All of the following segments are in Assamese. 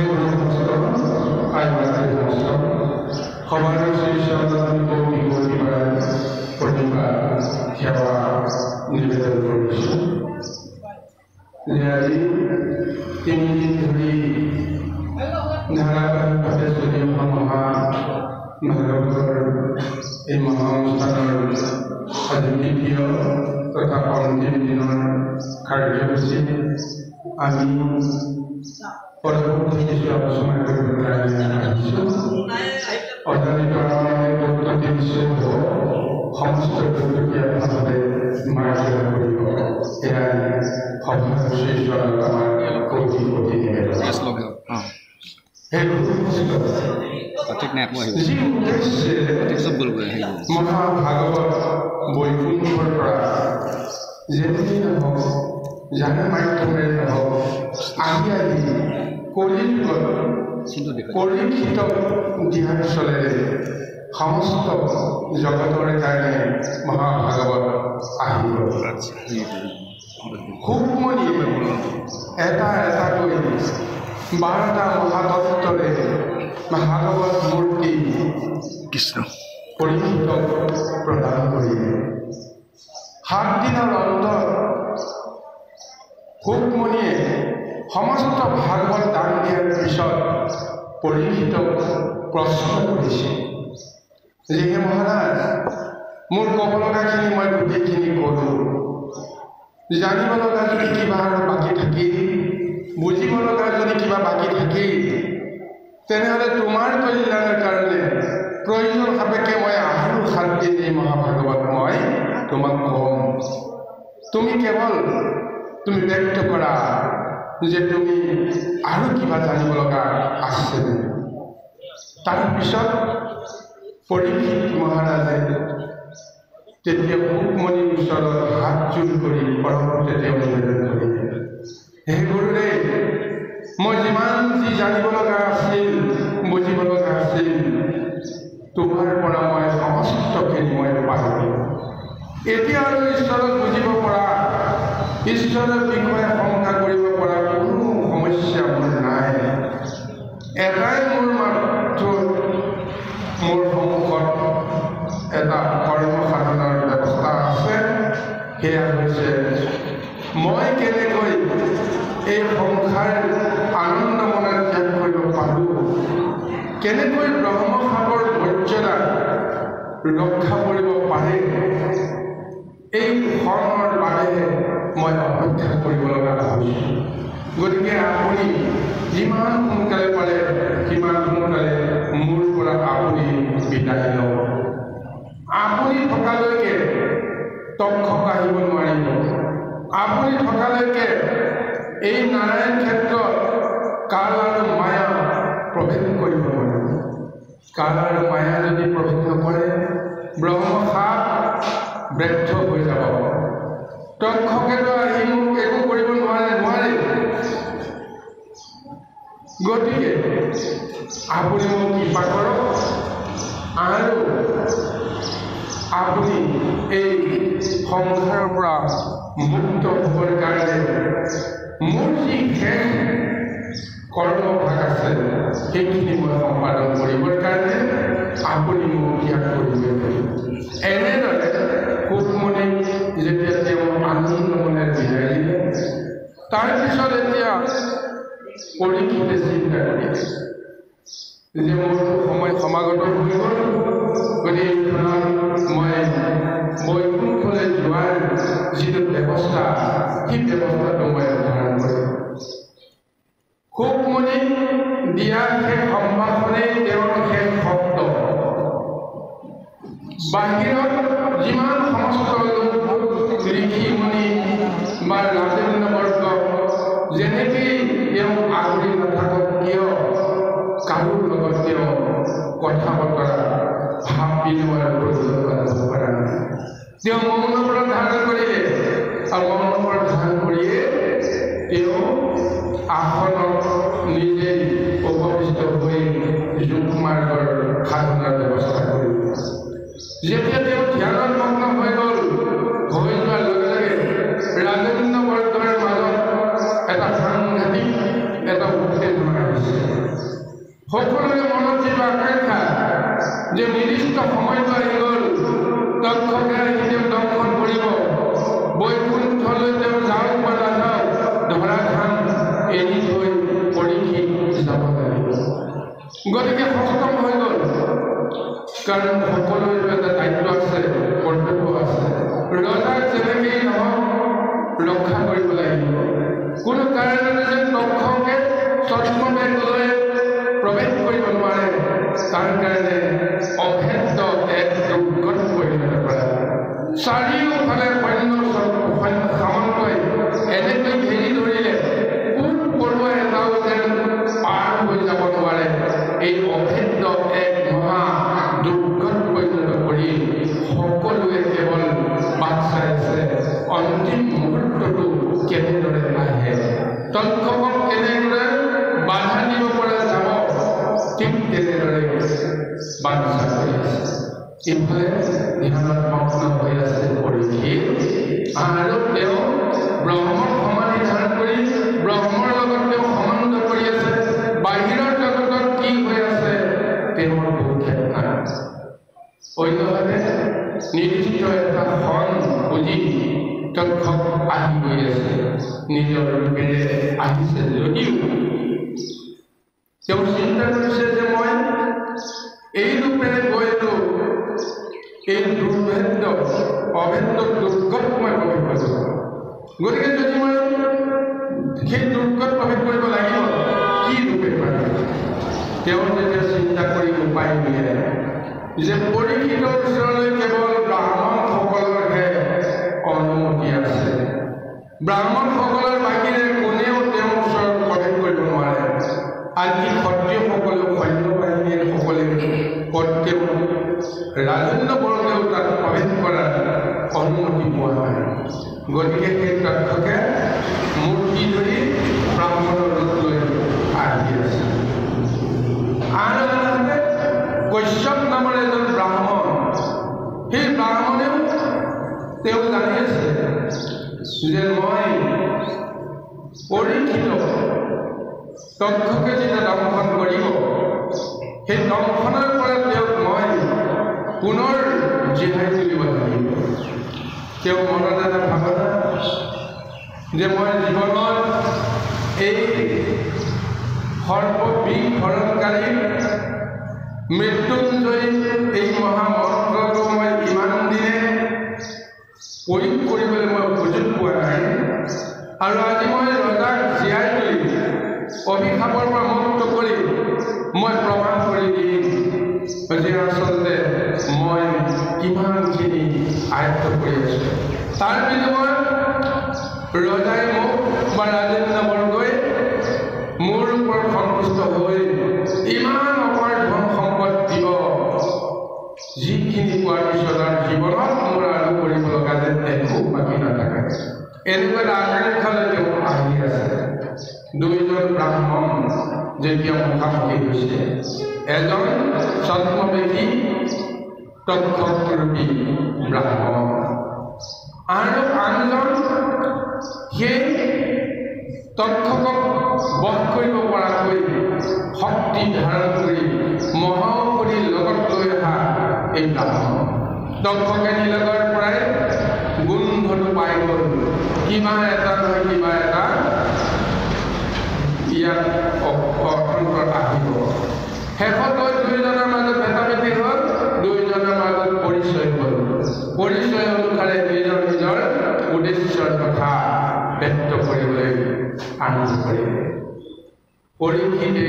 গুৰুমস্ত আইমাতৃমস্ত সবাৰ শ্ৰী গৌৰী গৌৰীবাৰ প্ৰতিভা সেবা নিবেদন কৰেছি যে আজি 3 দিন ধৰে ধাৰাবাহিকভাৱে চলি অহা মহাভাৰতৰ এই মহানুষ্ঠানৰ আজি দ্বিতীয় তথা অন্তিম দিনৰ কাৰ্যসূচী আমি পৰৱৰ্তী কিছু আলোচনা কৰিবলৈ আহিছোঁ। সমস্ত প্ৰকৃতিভাৱে মাৰ্জনা কৰিব এয়াই সভাৰ শ্ৰীশ্বৰৰ আমাৰ কোটি কোটি নিবেদন। মহাভাগৱত বৈকুণ্ঠৰ পৰা যেনেই নহওক যাৰ মাধ্যমেৰে নহওক আহি আহি কলিযুগত পৰীক্ষিত দিহাৰ চলেৰে সমস্ত জগতৰ কাৰণে মহাভাগৱত আহিব। সূক্ষ্মণিয়ে এটা এটাকৈ 12টা মহাতত্বৰে ভাগৱত মূৰ্তি কৃষ্ণ পৰীক্ষিত প্ৰদান কৰিলে। 7 দিনৰ অন্তত সূক্ষ্মণিয়ে সমস্ত ভাগৱত দান দিয়াৰ পিছত পৰীক্ষিত প্ৰশ্ন কৰিছে যে হে মহাৰাজ, মোৰ ক'ব লগাখিনি মই গোটেইখিনি ক'লোঁ, জানিব লগা যদি কিবা আৰু বাকী থাকিল, বুজিব লগা যদি কিবা বাকী থাকিল, তেনেহ'লে তোমাৰ কল্যাণৰ কাৰণে প্ৰয়োজন সাপেক্ষে মই আৰু 7 দিন এই মহাভাগৱত মই তোমাক ক'ম। তুমি কেৱল তুমি ব্যক্ত কৰা যে তুমি আৰু কিবা জানিব লগা আছে। তাৰপিছত পৰীক্ষিত মহাৰাজে তেতিয়া সূক্ষ্মণিৰ ওচৰত হাত জোৰ কৰি পৰমতে তেওঁ নিবেদন কৰিলে, হে গুৰুদেৱ, মই যিমান যি জানিব লগা আছিল, বুজিব লগা আছিল, তোমাৰ পৰা মই সমস্তখিনি মই পালোঁ। এতিয়া আৰু ঈশ্বৰক বুজিব পৰা, ঈশ্বৰৰ বিষয়ে শংকা কৰিব পৰা কোনো সমস্যা মোৰ নাই। এটাই মোৰ মাত্ৰ মোৰ সন্মুখত এটা কৰ্ম সাধনাৰ ব্যৱস্থা আছে, সেয়া হৈছে মই কেনেকৈ এই সংসাৰ আনন্দ মনে ত্যাগ কৰিব পাৰোঁ, কেনেকৈ ব্ৰহ্মসাগৰ মৰ্যাদা ৰক্ষা কৰিব পাৰে, এই কৰ্মৰ বাবেহে মই অপেক্ষা কৰিব লগা হৈছোঁ। গতিকে আপুনি যিমান সোনকালে পাৰে সিমান সোনকালে মোৰ পৰা আপুনি বিদায় লওক। আপুনি থকালৈকে তক্ষক আহিব নোৱাৰিব। আপুনি থকালৈকে এই নাৰায়ণ ক্ষেত্ৰত কাল আৰু মায়া প্ৰৱেশ কৰিব নোৱাৰিব। কাল আৰু মায়া যদি প্ৰৱেশ নকৰে, ব্ৰহ্মসাপ ব্যৰ্থ হৈ যাব। তক্ষকেতো আহি মোক একো কৰিব নোৱাৰে। গতিকে আপুনি মোক কৃপা কৰক আৰু আপুনি এই সংসাৰৰ পৰা মুক্ত হ'বৰ কাৰণে মোৰ যি শেষ কৰ্মভাগ আছে সেইখিনি মই সম্পাদন কৰিবৰ কাৰণে আপুনি মোক ত্যাগ কৰিব। এনেদৰে সূক্ষ্মণিক যেতিয়া তেওঁ আনন্দ মনে বিদায় দিলে, তাৰপিছত এতিয়া পৰীক্ষিতে চিন্তা কৰিলে যে মোৰ সময় সমাগত হৈ গ'ল, গতিকে মই বৈকুণ্ঠলৈ যোৱাৰ যিটো ব্যৱস্থা, সেই ব্যৱস্থাটো মই ধাৰণ কৰিম। সূক্ষ্মণিক দিয়া শেষ সম্ভাষণেই তেওঁৰ শেষ শব্দ। বাহিৰত যিমান সমস্ত ঋষি মুনি বা ৰাজেন্দ্ৰবৰ্গ যেনেকেই তেওঁ আগুৰি নাথাকক কিয়, কাৰোৰ লগত তেওঁ কথা বতৰা ভাৱ বিনিময়ৰ প্ৰয়োজন কৰা নাই। তেওঁ মৌনব্ৰত ধাৰণ কৰিলে আৰু মৌনব্ৰত ধাৰণ কৰিয়ে তেওঁ আসনত নিজেই উপবিষ্ট হৈ যোগমাৰ্গৰ সাধনাৰ ব্যৱস্থা কৰিলে। যেতিয়া তেওঁ ধ্যানত মগ্ন হৈ গ'ল, হৈ যোৱাৰ লগে লগে ৰাজেন্দ্ৰবৰ্গৰ মাজত এটা সাংঘাতিক এটা উত্তেজনা আহিছে। সকলোৰে মনত যিটো আকাংক্ষা যে নিৰ্দিষ্ট সময়টো আহি গ'ল, দক্ষকে আহি তেওঁ দংশন কৰিব, বৈকুণ্ঠলৈ তেওঁ যাওক বা নাযাওক, ধৰাধাম এৰি থৈ পৰীক্ষিত যাব লাগিব। গতিকে সষ্টম হৈ গ'ল, কাৰণ সকলোৰে এটা দায়িত্ব আছে, কৰ্তব্য আছে। ৰজাক যেনেকেই নহওক ৰক্ষা কৰিব লাগিব। কোনো কাৰণতে যেন দক্ষকে ছদ্মবেশলৈ প্ৰৱেশ কৰিব নোৱাৰে, তাৰ কাৰণে অভেদ্য এক দুৰ্গত পৰিণত কৰা। চাৰিওফালে সৈন্য সামন্তই এনেকৈ ঘেৰি ধৰিলে, কোন পৰুৱা এটাও যেন পাৰ হৈ যাব নোৱাৰে। এই অভেদ্য এক মহা দুৰ্গত পৰিণত কৰি সকলোৱে কেৱল বাট চাই আছে অন্তিম মুহূৰ্তটো কেনেদৰে আহে, দক্ষকক কেনেদৰে বাধা দিব পৰা যাব, ঠিক তেনেদৰে বাট চাই আছে। ইফালে ধ্যানত মগ্ন হৈ আছে পৰীক্ষিত, আৰু তেওঁ ব্ৰহ্মৰ সমাধি ধাৰণ কৰি ব্ৰহ্মৰ লগত তেওঁ সম্বন্ধ কৰি আছে। বাহিৰৰ জগতত কি হৈ আছে তেওঁৰ ভূক্ষেপ নাই। অন্যভাৱে নিৰ্দিষ্ট এটা সন বুজি দক্ষক আহি গৈ আছে, নিজৰ ৰূপেৰে আহিছে যদিও তেওঁ চিন্তা কৰিছে যে মই এই ৰূপেৰে গৈতো এই দুৰ্ভেদ্য অভেদ্য দুৰ্গত মই প্ৰৱেশ কৰিব। গতিকে যদি মই সেই দুৰ্গত প্ৰৱেশ কৰিব লাগিব, কি ৰূপে পাৰিম? তেওঁ যেতিয়া চিন্তা কৰি উপায় উলিয়ায় যে পৰীক্ষিতৰ ওচৰলৈ কেৱল ব্ৰাহ্মণসকলৰহে অনুমতি আছে, ব্ৰাহ্মণসকলৰ বাহিৰে কোনেও তেওঁৰ ওচৰত প্ৰৱেশ কৰিব নোৱাৰে। আনকি ক্ষত্ৰিয়সকলেও, সৈন্য বাহিনীৰ সকলে কৰ্তব্য ৰাজন্য বৰ্গেও তাত প্ৰৱেশ কৰাৰ অনুমতি পোৱা নাই। গতিকে সেই দক্ষকে মূৰ্তি ধৰি ব্ৰাহ্মণৰ ৰূপ লৈ আহি আছে। আনহাতে কশ্যপ নামৰ এজন ব্ৰাহ্মণ, সেই ব্ৰাহ্মণেও তেওঁ জানি আছে যে মই পৰীক্ষিত দক্ষকে যেতিয়া দংশন কৰিব, সেই দংশনৰ পৰা তেওঁক মই পুনৰ জিহাই তুলিব লাগিব। তেওঁ মনত এটা ভাৱনা যে মই জীৱনত এই সৰ্ববিষ হৰণকাৰী মৃত্যুঞ্জয়ী এই মহামন্ত্ৰটো মই ইমান দিনে প্ৰয়োগ কৰিবলৈ মই সুযোগ পোৱা নাই, আৰু আজি মই ৰজাক জীয়াই তুলি অভিশাপৰ পৰা মুক্ত কৰি মই প্ৰমাণ কৰি দিম যে আচলতে মই কিমানখিনি আয়ত্ত কৰি আছোঁ। তাৰ বিনিময়ত ৰজাই মোক বা ৰাজন্য বৰ্গই মোৰ ওপৰত সন্তুষ্ট হৈ ইমান অপাৰ ধন সম্পদ দিব, যিখিনি পোৱাৰ পিছত আৰু জীৱনত মোৰ আৰু কৰিব লগা যেন একো বাকী নাথাকে। এনেকুৱা এটা আকাংক্ষালৈ তেওঁ আহি আছে। দুইজন ব্ৰাহ্মণ যেতিয়া মুখামুখি হৈছে, এজন ছদ্মবেশী দক্ষৰূপী ব্ৰাহ্মণ, আৰু আনজন সেই দক্ষকক বধ কৰিব পৰাকৈ শক্তি ধাৰণ কৰি মহাঔষধি লগত লৈ অহা এই ব্ৰাহ্মণ। দক্ষকে নিলগৰ পৰাই গোন্ধটো পাই গ'ল, কিবা এটা নহয় কিবা এটা ইয়াত অন্তৰত আহিব। শেষত দুয়োজনৰ মাজত ভেটাভেটি হ'ল, দুয়োজনৰ মাজত পৰিচয় হ'ল। পৰিচয় অনুসাৰে নিজৰ নিজৰ উদ্দেশ্যৰ কথা ব্যক্ত কৰিবলৈ আৰম্ভ কৰিলে। পৰীক্ষিতে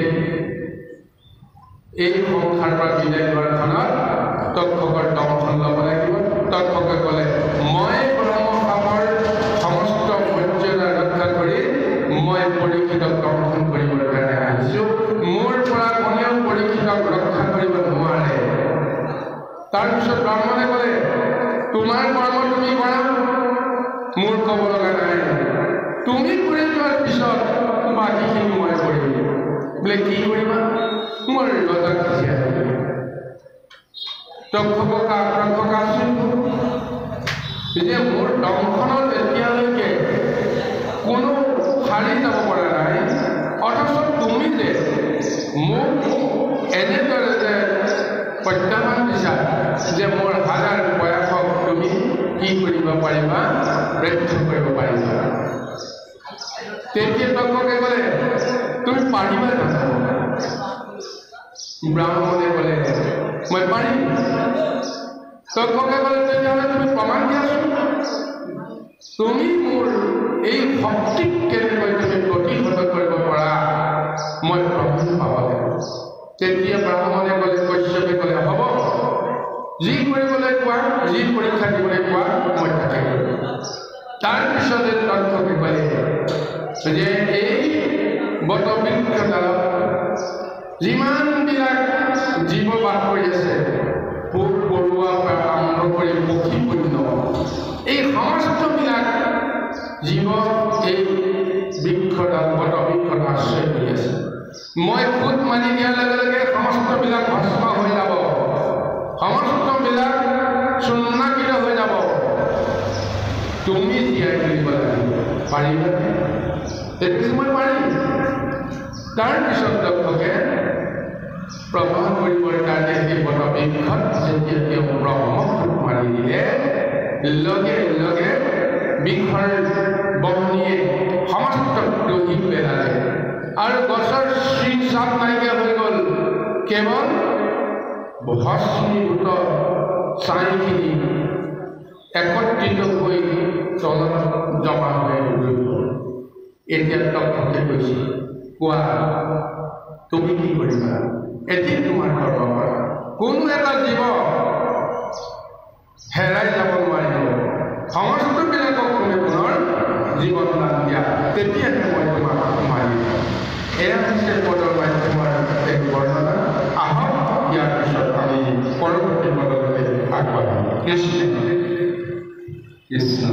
এই সংসাৰ পৰা বিদায় লোৱাৰ ক্ষণত দক্ষকৰ দংশন ল'ব লাগিব। দক্ষকে ক'লে, মই ব্ৰহ্মশাপৰ সমস্ত মৰ্যাদা ৰক্ষা কৰি মই পৰীক্ষিতক দংশন কৰিবৰ কাৰণে আহিছোঁ। মোৰ পৰা কোনেও পৰীক্ষিতক ৰক্ষা কৰিব নোৱাৰে। তাৰপিছত ব্ৰাহ্মণে ক'লে, তোমাৰ কৰ্ম তুমি কৰা, মোৰ ক'ব লগা নাই। তুমি কৰি যোৱাৰ পিছত বাকীখিনি মই কৰিম। বোলে কি কৰিবা? মই ৰজাক জীয়াই তুলিম। দক্ষক আচৰিত যে মোৰ দংশনত এতিয়ালৈকে কোনো হাৰি যাব পৰা নাই, অথচ তুমি যে মোক প্ৰত্যাহ্বান দিছা যে মোৰ হাজাৰ প্ৰয়াসক তুমি কি কৰিব পাৰিবা ব্যৰ্থ কৰিব পাৰিবা তেতিয়া তক্ষকে ক'লে তুমি পাৰিবা জানো ব্ৰাহ্মণে ক'লে মই পাৰিম তক্ষকে ক'লে তেতিয়াহ'লে তুমি প্ৰমাণ দিয়াচোন তুমি মোৰ এই শক্তিক কেনেকৈ তুমি প্ৰতিহত কৰিব পৰা মই প্ৰমাণ পাব লাগিব তেতিয়া ব্ৰাহ্মণে ক'লে কশ্যপে ক'লে হ'ব যি কৰিবলৈ কোৱা যি পৰীক্ষা দিবলৈ কোৱা মই তাকে কৰিম তাৰপিছতে তক্ষকে ক'লে যে এই বটবৃক্ষডালত যিমানবিলাক জীৱ বাস কৰি আছে পোক পৰুৱাৰ পৰা আৰম্ভ কৰি পক্ষী পণ্য এই সমস্তবিলাক জীৱ এই বৃক্ষডাল বটবৃক্ষত আশ্ৰয় দি আছে মই ফুট মাৰি দিয়াৰ লগে লগে সমস্তবিলাক ভস্ম হৈ যাব সমস্তবিলাক চূৰ্ণাকৃত হৈ যাব তুমি জীয়াই তুলিব লাগিব পাৰিবানে সেইটো মই পাৰিম তাৰপিছত তক্ষকে প্ৰমাণ কৰিবৰ কাৰণে সেই বটবৃক্ষত যেতিয়া তেওঁ ব্ৰহ্মফুট মাৰি দিলে লগে লগে বৃক্ষৰ বহনীয়ে সমস্ত দহি পেলালে আৰু গছৰ শৃং চাপ নাইকিয়া হৈ গ'ল কেৱল ভস্মীভূত ছাইখিনি একত্ৰিত হৈ তলত জমা হৈ ৰৈ গ'ল এতিয়া তক্ষকে কৈছে কোৱা তুমি কি কৰিবা এটি তোমাৰ কৰ্ম কৰা কোনো এটা জীৱ হেৰাই যাব নোৱাৰিব সমস্তবিলাকক তুমি পুনৰ জীৱন দান দিয়া তেতিয়াহে মই তোমাক মাৰিম এয়া হৈছে পদৰ মাধ্যমৰ এক বৰ্ণনা আহক ইয়াৰ পিছত আমি পৰৱৰ্তী পদলৈকে আগবাঢ়িম কৃষ্ণ কৃষ্ণ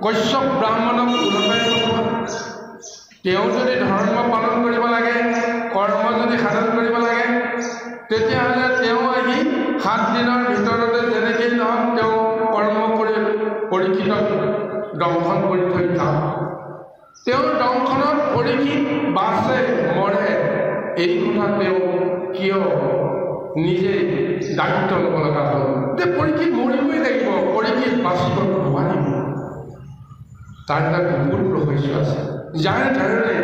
কশ্যপ ব্ৰাহ্মণক ওলটাই পঠোৱা তেওঁ যদি ধৰ্ম পালন কৰিব লাগে, কৰ্ম যদি সাধন কৰিব লাগে, তেতিয়াহ'লে তেওঁ আহি 7 দিনৰ ভিতৰতে যেনেকেই নহওক তেওঁ কৰ্ম কৰি পৰীক্ষিতক দংশন কৰি থৈ যাওক। তেওঁৰ দংশনত পৰীক্ষিত বাছে মৰে, এই কথা তেওঁ কিয় নিজে দায়িত্ব ল'ব লগা হ'ল যে পৰীক্ষিত মৰিবই লাগিব, পৰীক্ষিত বাচিব নোৱাৰিব। তাৰ এটা বহুত ৰহস্য আছে, যাৰ কাৰণে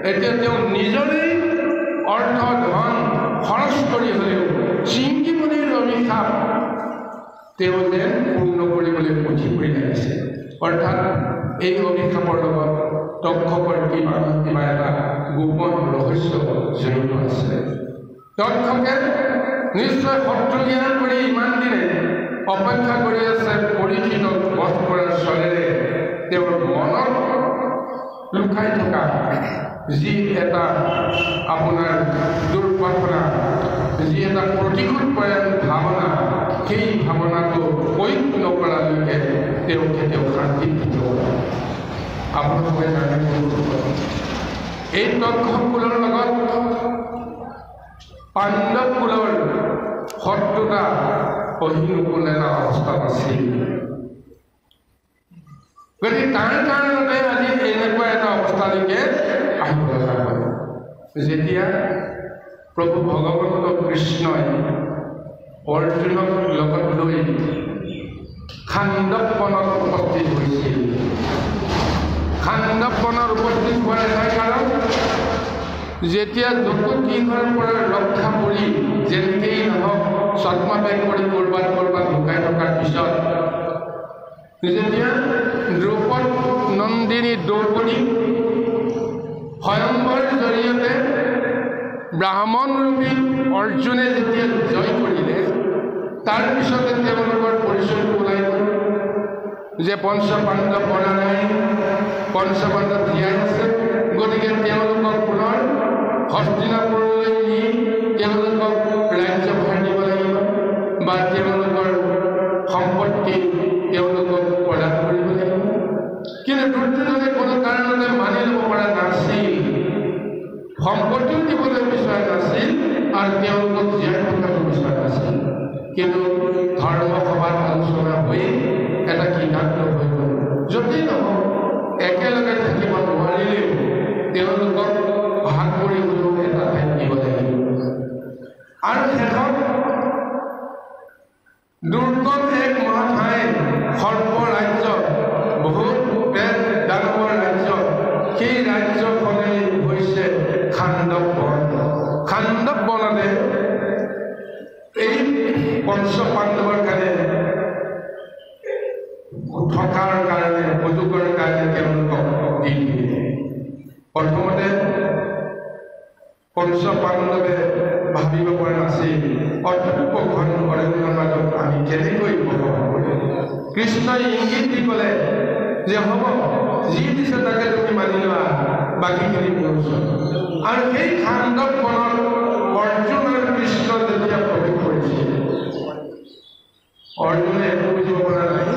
এতিয়া তেওঁ নিজৰেই অৰ্থ ধন খৰচ কৰি হ'লেও চিংগিমণিৰ অভিশাপ তেওঁ যেন পূৰ্ণ কৰিবলৈ উঠি পৰি লাগিছে। অৰ্থাৎ এই অভিশাপৰ লগত তক্ষকৰ কিবা এটা গোপন ৰহস্য জড়িত আছে। তক্ষকে নিশ্চয় শত্ৰু জ্ঞান কৰি ইমান দিনে অপেক্ষা কৰি আছে পৰীক্ষিতক বধ কৰাৰ চলেৰে তেওঁৰ মনত লুকাই থকা যি এটা আপোনাৰ দুৰ্ঘটনা, যি এটা প্ৰতিকূল পৰায়ণ ভাৱনা, সেই ভাৱনাটো প্ৰয়োগ নকৰালৈকে তেওঁ কেতিয়াও শান্তি থাকিব। আপোনালোকে জানিব, এই তক্ষক কুলৰ লগত পাণ্ডৱ কুলৰ শত্ৰুতা অহিনুকুল এটা অৱস্থাত আছিল। গতিকে তাৰ কাৰণতে আজি এনেকুৱা এটা অৱস্থালৈকে আহিব লগা হয়, যেতিয়া প্ৰভু ভগৱন্ত কৃষ্ণই অৰ্জুনক লগত লৈ খাণ্ডৱ বনত উপস্থিত হৈছিল। খাণ্ডৱ বনত উপস্থিত হোৱাৰ এটাই কাৰণ, যেতিয়া জতুগৃহৰ পৰা ৰক্ষা পৰি যেনেকেই নহওক ছদ্মাবেশ কৰি ক'ৰবাত লুকাই থকাৰ পিছত যেতিয়া দ্ৰৌপদ নন্দিনী দ্ৰৌপদী স্বয়ম্বৰ জৰিয়তে ব্ৰাহ্মণ ৰূপী অৰ্জুনে যেতিয়া জয় কৰিলে, তাৰ পিছতে তেওঁলোকৰ পৰিচয়টো ওলাই গ'ল যে পঞ্চপাণ্ডৱ মৰা নাই, পঞ্চপাণ্ডৱ জীয়াই আছে। গতিকে তেওঁলোকক পুনৰ হস্তিনাপুৰলৈ নি তেওঁলোকক ৰাজ্যভাৰ দিব লাগিব বা তেওঁলোকৰ সম্পত্তি তেওঁলোকক প্ৰদান কৰিব লাগিব। কিন্তু দুৰ্যোধনে কোনো কাৰণতে মানি ল'ব পৰা নাছিল, সম্পত্তিও দিবলৈ বিচৰা নাছিল আৰু তেওঁলোকক জীয়াই থকাটো বিচৰা নাছিল। কিন্তু ধৰ্মসভাত আলোচনা হৈ এটা সিদ্ধান্ত হৈ গ'ল, যদি নহওক একেলগে থাকিব নোৱাৰিলেও তেওঁলোকক ভাগ কৰি হ'লেও এটা ঠাইত দিব লাগিব। আৰু শেষত দুৰ্গম এক মহাঠাই সৰ্ব ৰাজ্য, বহুত দানৱৰ ৰাজ্য, সেই ৰাজ্যখনেই হৈছে খাণ্ডৱ বন। খাণ্ডৱ বনতে এই পঞ্চপাণ্ডৱৰ কাৰণে থকাৰ কাৰণে সুযোগৰ কাৰণে তেওঁলোকক দি দিয়ে। প্ৰথমতে পঞ্চপাণ্ডৱে ভাবিব পৰা নাছিল অত্যন্ত ঘন অৰণ্যৰ মাজত আমি কেনেকৈ বসবাস কৰিম। কৃষ্ণই ইংগিত দি ক'লে যে হ'ব, যি দিছে তাকে তুমি মানি লোৱা, বাকীখিনি মোৰ ওচৰত। আৰু সেই খাণ্ডৱ বনত অৰ্জুন আৰু কৃষ্ণ যেতিয়া প্ৰৱেশ কৰিছিল, অৰ্জুনে একো বুজিব পৰা নাই,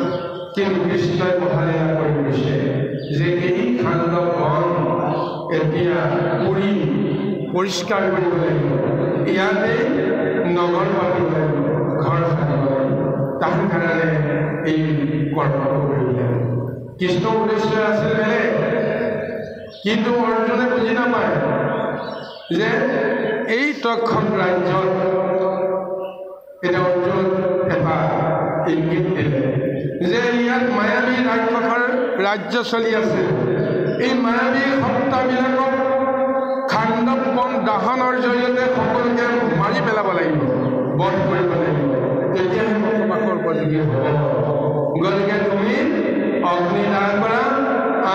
কিন্তু কৃষ্ণই মহালীলা কৰি কৈছে যে এই খাণ্ডৱ বন এতিয়া পুৰি পৰিষ্কাৰ কৰিব লাগিব, ইয়াতে নগৰ পাতিব লাগিব, ঘৰ সাজিব লাগিব। তাৰ কাৰণে এই কৰ্মটো কৰিলে। কৃষ্ণ উদ্দেশ্য আছিল বেলেগ, কিন্তু অৰ্জুনে বুজি নাপায় যে এই তক্ষক ৰাজ্যত এটা অৰ্জুন এটা ইংগিত দিলে যে ইয়াত মায়াবী ৰাক্ষসৰ ৰাজ্য চলি আছে। এই মায়াবী সত্তাবিলাকক খাণ্ডৱ বন দাহনৰ জৰিয়তে সকলোকে মাৰি পেলাব লাগিব, বধ কৰিব লাগিব, তেতিয়াহে বসবাসৰ উপযোগী হ'ব। গতিকে তুমি অগ্নি দান কৰা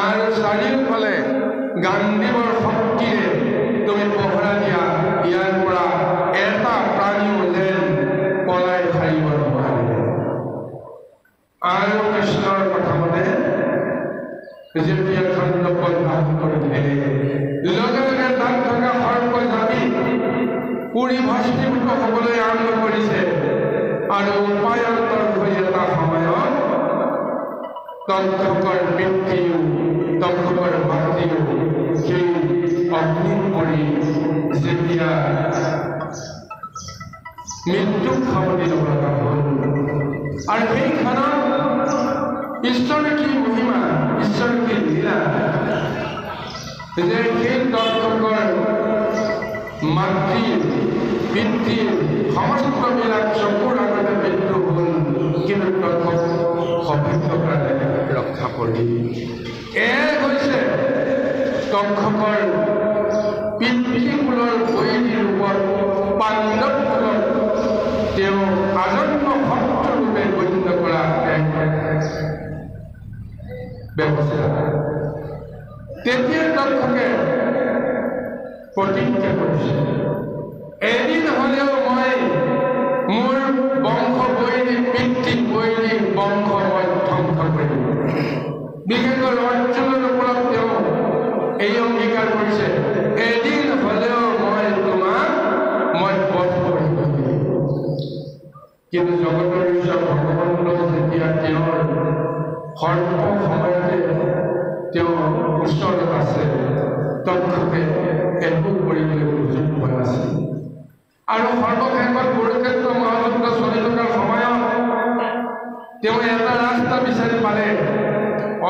আৰু চাৰিওফালে গান্ধীবৰ শক্তিৰে তুমি পহৰা দিয়া, ইয়াৰ পৰা এটা প্ৰাণীও যেন পলাই সাৰিব নোৱাৰে। আৰু কৃষ্ণৰ কথা মতে যেতিয়া খাণ্ডৱ বন দান কৰি দিলে, লগে লগে তাত থকা সৰ্প জাতি পুৰি ভস্মীভূত হ'বলৈ আৰম্ভ কৰিছে। আৰু উপায়ন্তৰ হৈ এটা সময়ত তক্ষকৰ পিতৃও তক্ষকৰ মাতৃও সেই মৃত্যুক সাৱটি ল'ব লগা হ'ল। আৰু সেই ক্ষণত ঈশ্বৰৰ কি মহিমা, ঈশ্বৰৰ কি লীলা যে সেই দৰ্শকৰ মাতৃ পিতৃ সমস্তবিলাক চকুৰ আগতে মৃত্যু হ'ল, কিন্তু দৰ্শক সৌভাগ্যক্ৰমে ৰক্ষা পৰিল। এয়াই হৈছে দৰ্শকৰ পিতৃকুলৰ বৈৰী ৰূপত পাণ্ডৱকুলত তেওঁ আজন্ম ভক্তৰূপে গণ্য কৰা এক ব্যৱস্থা। তেতিয়া দৰ্শকে প্ৰতিজ্ঞা কৰিছে, এদিন হ'লেও মই মোৰ বংশ বৈৰী পিতৃ বৈৰী বংশ মই ধ্বংস কৰিম। বিশেষকৈ অৰ্জুনৰ ওপৰত তেওঁ এই অংগীকাৰ কৰিছে, এদিন হ'লেও মই তোমাক মই বধ কৰিব। কিন্তু জগতৰ ঈশ্বৰ ভগৱন্ত যেতিয়া তেওঁৰ সৰ্ব সময়তে তেওঁ ওচৰত আছে, দৰ্শকে একো কৰিবলৈ সুযোগ পোৱা নাছিল। আৰু সৰ্বশেষত কুৰুক্ষেত্ৰ মহাযুদ্ধ চলি থকাৰ সময়ত তেওঁ এটা ৰাস্তা বিচাৰি পালে,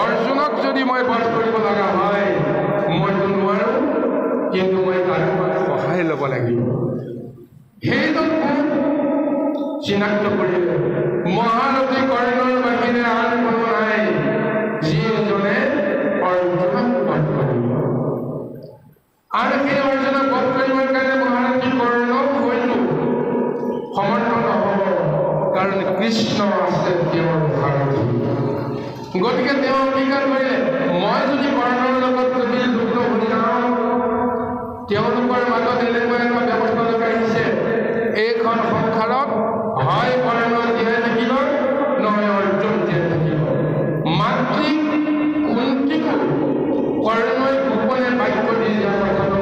অৰ্জুনক যদি মই বধ কৰিব লগা হয় মইতো নোৱাৰোঁ, কিন্তু মই কাৰোবাৰ সহায় ল'ব লাগিব। সেইজন চিনাক্ত কৰিলে, মহাৰথী কৰ্ণৰ বাহিৰে আন কোনো নাই যিজনে অৰ্জুনক বধ কৰিব। আৰু সেই অৰ্জুনক বধ কৰিবৰ কাৰণে মহাৰথী কৰ্ণও হয়তো সমৰ্থ নহ'ব, কাৰণ কৃষ্ণ আছে তেওঁৰ সাৰথী। গতিকে তেওঁ অংগীকাৰ কৰিলে, মই যদি কৰ্ণৰ লগত যদি যুদ্ধ হৈ যাওঁ, তেওঁলোকৰ মাজত এনেকুৱা এটা ব্যৱস্থা লগাইছে, এইখন সংসাৰত হয় কৰ্ণ জীয়াই থাকিব, নহয় অৰ্জুন জীয়াই থাকিব। মাতৃ কুন্তীকো কৰ্ণই গোপনে বাক্য দি দিয়া কথাটো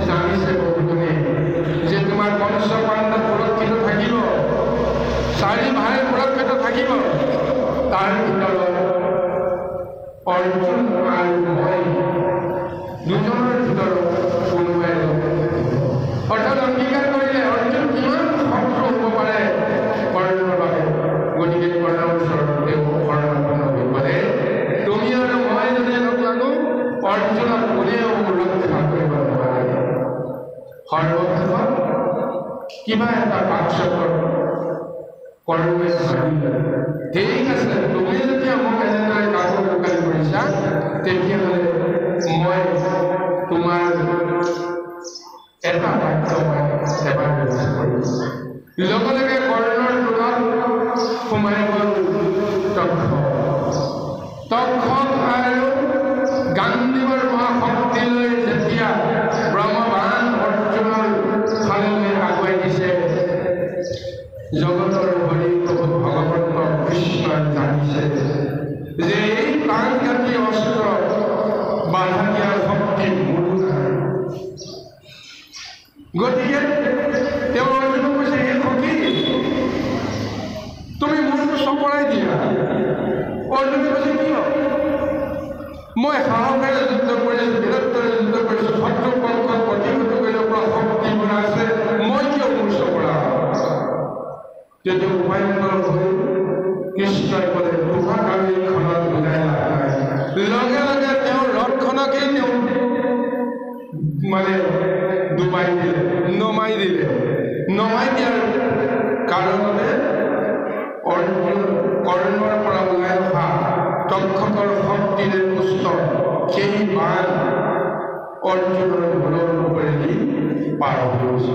জানিছে বহুজনে, যে তোমাৰ বংশ পাণ্ডৱ সুৰক্ষিত থাকিব, 4 ভাই সুৰক্ষিত থাকিব, তাৰ ভিতৰত অৰ্জুন আৰু মই দুজনৰ ভিতৰত কোনোবাই অৰ্থাৎ অংগীকাৰ কৰিলে অৰ্জুন কিমান শত্ৰু হ'ব পাৰে কৰ্ণৰ বাবে। গতিকে কৰ্ণৰ ওচৰত তেওঁ শৰণাপন্ন হৈ ক'লে, তুমি আৰু মই যদি লগ লাগো অৰ্জুনক কোনেও ৰক্ষা কৰিব নোৱাৰে। সৰ্বশেষত কিবা এটা বাক্যকৰ কৰ্ণই ভাবিলে, ঠিক আছে, তুমি যেতিয়া মোক এনেদৰে কাকো দোকান কৰিছা, তেতিয়াহ'লে মই তোমাৰ এটা বাক্য মই এবাৰ ব্যৱস্থা কৰিম। লগে লগে কৰ্ণৰ টোলত সোমাই গ'ল তক্ষক আৰু গান্ধীবৰ মহাশক্তি লৈ যেতিয়া ব্ৰহ্মবাণ অৰ্জুনৰ ফাললৈ আগুৱাই দিছে, জগতৰ হৰি প্ৰভু ভগৱন্ত কৃষ্ণই জানিছে যে এই প্ৰাণঘাতী অস্ত্ৰ বাধা দিয়াৰ শক্তি মোৰো নাই। গতিকে তেওঁ অৰ্জুনক কৈছে, হে সখী, তুমি মোৰটো চপৰাই দিয়া। অৰ্জুনে কৈছে, কিয়? মই সাহসেৰে যুদ্ধ কৰিছোঁ, বীৰত্বৰে যুদ্ধ কৰিছোঁ, শত্ৰু পক্ষত প্ৰতিহত কৰিব পৰা শক্তি মোৰ আছে, মই কিয় মোৰ চপৰাম? তেতিয়া উপায়ন্তৰ হৈ কৃষ্ণই ক'লে, তোমাক আমি এইখনত বুজাই লাভ নাই। লগে লগে তেওঁৰ ৰথখনকেই তেওঁ নমাই দিয়াৰ কাৰণতে অৰ্জুন কৰ্ণৰ পৰা ওলাই অহা তক্ষকৰ শক্তিৰে পুষ্ট সেই বাণ অৰ্জুনৰ মূৰৰ ওপৰেদি পাৰ হৈ গৈছে।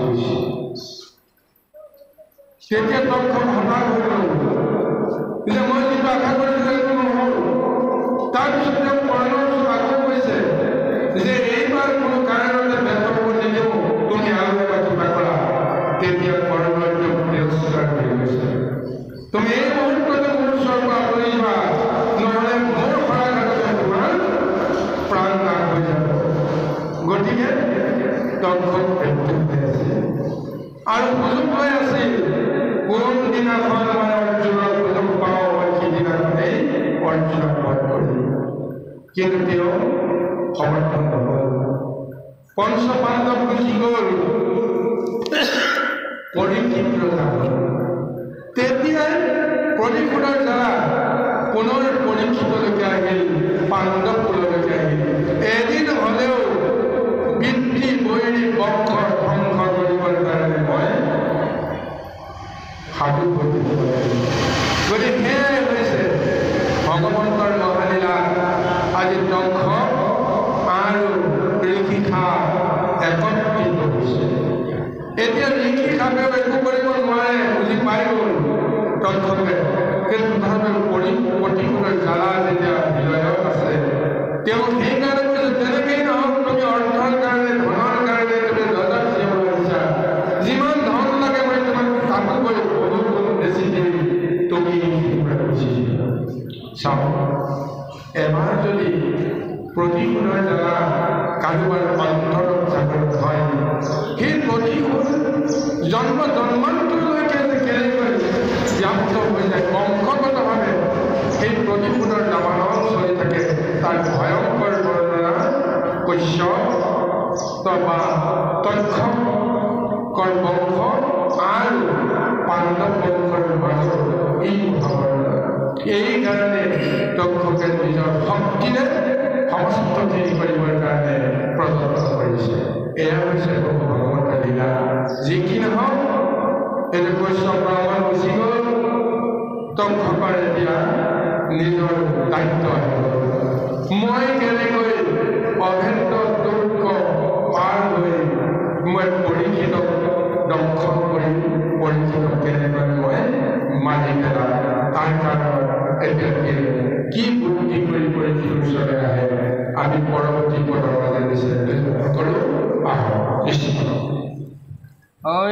তেতিয়া তক্ষক হতাশ হৈ গ'ল যে মই যিটো আশা কৰিছিলোঁ সেইটো নহ'ল। তাৰপিছত তেওঁ কৰ্ণৰ ওচৰত আকৌ কৈছে যে এইবাৰ কোনো কাৰণতে ব্যৰ্থ হ'ব নিদিওঁ, তুমি আৰু এবাৰ কিবা কৰা। তেতিয়া কৰ্ণই তেওঁক তিৰস্কাৰ কৰি গৈছে, তুমি এই মুহূৰ্ততে মোৰ ওচৰৰ পৰা আঁতৰি যোৱা, নহ'লে মোৰ শৰাঘাততে তোমাৰ প্ৰাণ নাশ হৈ যাব। গতিকে তক্ষক মৃত্যু হৈ আছে আৰু সুযোগ লৈ আছিল, কোনদিনাখন মই অৰ্জুনৰ সুযোগ পাওঁ মই সিদিনাখনেই অৰ্জুনক বধ কৰিম। কিন্তু তেওঁ সমৰ্থন নহ'ল। পঞ্চ পাণ্ডৱ গুচি গ'ল। পৰীক্ষিত যাব। তেতিয়াই প্ৰতিশোধৰ দ্বাৰা পুনৰ পৰীক্ষিতলৈকে আহিল, পাণ্ডৱ কুললৈকে আহিল। এদিন হ'লেও পিতৃ বৈৰী বংশ ধ্বংস কৰিবৰ কাৰণে মই সাধু কৰি দিব লাগিব। গতিকে সেয়াই হৈছে ভগৱন্তৰ মহালীলা। আজি দক্ষ আৰু ঋষিখা একত্ৰিত হৈছে। এতিয়া ঋষিখাপেও একো কৰিব নোৱাৰে, বুজি পাই গ'ল দক্ষকে। কিন্তু তথাপিও প্ৰতিশোধৰ জ্বালা যেতিয়া হৃদয়ত আছে, তেওঁ সেইকাৰণে কৈছে, যেনেকেই নহওক তুমি অৰ্থৰ কাৰণে, ধনৰ কাৰণে তুমি ৰজাক জীয়াব পাৰিছা, যিমান ধন লাগে মই তোমাক তাতকৈ বহুত বেছি দিম, তুমি বুজি চাওঁ। এবাৰ যদি প্ৰতিশোধৰ জ্বালা কাৰোবাৰ অন্তৰত জাগ্ৰত হয়, সেই প্ৰতিশোধ জন্ম জন্মান্তৰলৈকে যে কেনেকৈ ব্যাপ্ত হৈ যায়, বংশগতভাৱে সেই প্ৰতিশোধৰ দাবানল চলি থাকে। তাৰ ভয়ংকৰ বৰ্ণনা কশ্যপ বা তক্ষকৰ বংশ আৰু পাণ্ডৱ বংশৰ মাজত এই মহাভাৰত। এইকাৰণে দক্ষকে নিজৰ শক্তিৰে সমস্ত খিনি কৰিবৰ কাৰণে প্ৰযত্ন কৰিছে। এয়া হৈছে ভগৱন্তৰ লীলা। যি কি নহওক, এতিয়া কশ্যপ ব্ৰাহ্মণ গুচি গ'ল, দক্ষকৰ এতিয়া নিজৰ দায়িত্ব আহিব। মই কেনেকৈ অভেদ্য দুৰ্গ পাৰ হৈ মই পৰীক্ষিতক দংশন কৰি পৰীক্ষিতক কেনেকৈ মই মাৰি পেলাম, তাৰ কাৰণত এতিয়া কি বুদ্ধি কৰি পৰীক্ষিত ওচৰলৈ আহে, আমি পৰৱৰ্তী পদৰ মাজে বিচাৰি সকলো আহক। ঐ